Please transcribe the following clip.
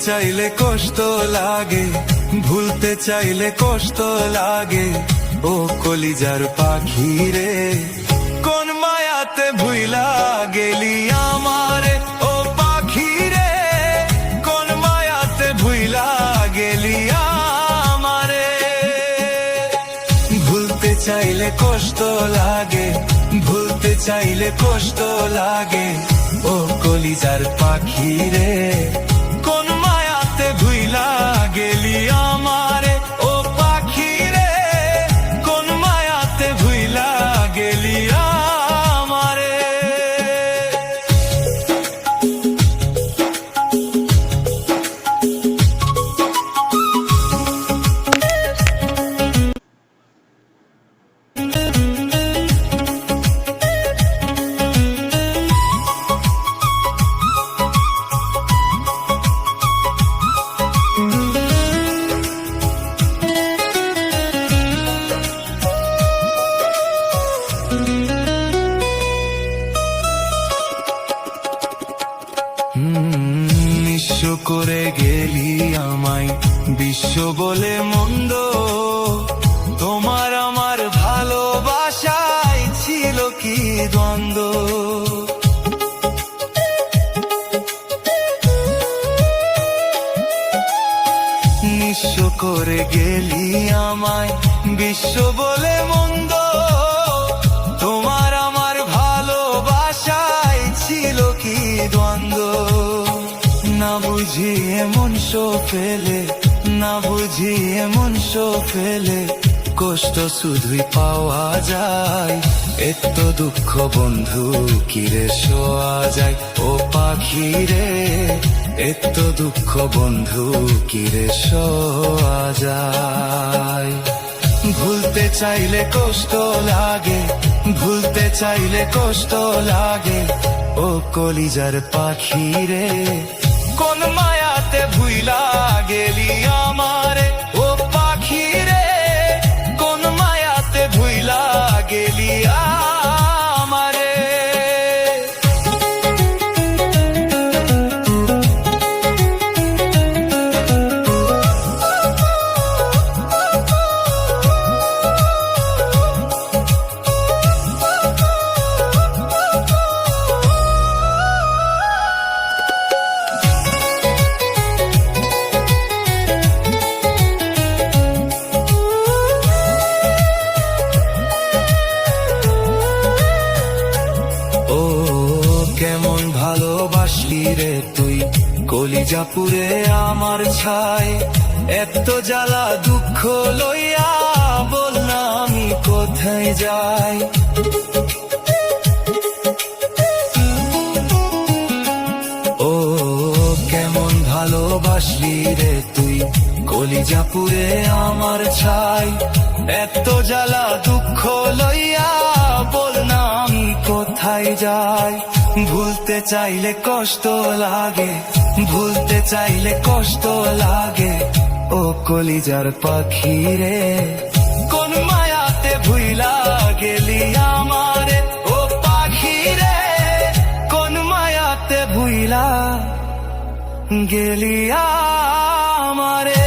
চাইলে কষ্ট লাগে, ভুলতে চাইলে কষ্ট লাগে। ও কলিজার পাখি রে, কোন মায়াতে ভুইলা গেলি আমারে। ও পাখি রে, কোন মায়াতে ভুইলা গেলি আমারে। ভুলতে চাইলে কষ্ট লাগে, ভুলতে চাইলে কষ্ট লাগে। ও কলিজার পাখি রে, কোন মায়াতে ভুইলা গেলি আমারে। ও পাখি রে, কোন মায়াতে ভুইলা গেলি আমারে। নিঃস্ব করে গেলি আমায় বিশ্ব বলে মন্দ। তোমার আমার ভালোবাসায় ছিল কি দ্বন্দ্ব। নিঃস্ব করে গেলি আমায় বিশ্ব বলে মন্দ। তোমার আমার ভালোবাসায় ছিল কি দ্বন্দ্ব। না বুঝি এমন ফেলে, না বুঝি এমন ফেলে, কষ্ট শুধুই পাওয়া যায়। এত দুঃখ বন্ধু কিরে শোয়া যায়। ও পাখি রে, এত দুঃখ বন্ধু কিরে শোয়া যায়। ভুলতে চাইলে কষ্ট লাগে, ভুলতে চাইলে কষ্ট লাগে। ও কলিজার পাখি রে, কোন মায়াতে ভুইলা গেলি আমারে। ও পাখি রে, কোন মায়াতে ভুইলা গেলি আমারে। কেমন ভালোবাসলি রে তুই কলিজা পুরে আমার ছায়। এত জ্বালা দুঃখ লইয়া বল না আমি কোথায় যাই। ও কেমন ভালোবাসলি রে তুই কলিজা পুরে আমার ছায়। এত জ্বালা দুঃখ লইয়া বল না আমি কোথায় যাই। ভুলতে চাইলে কষ্ট লাগে, ভুলতে চাইলে কষ্ট লাগে। ও কলিজার পাখি রে, কোন মায়াতে ভুইলা গেলি আমারে। ও পাখি রে, কোন মায়াতে ভুইলা গেলি আমারে।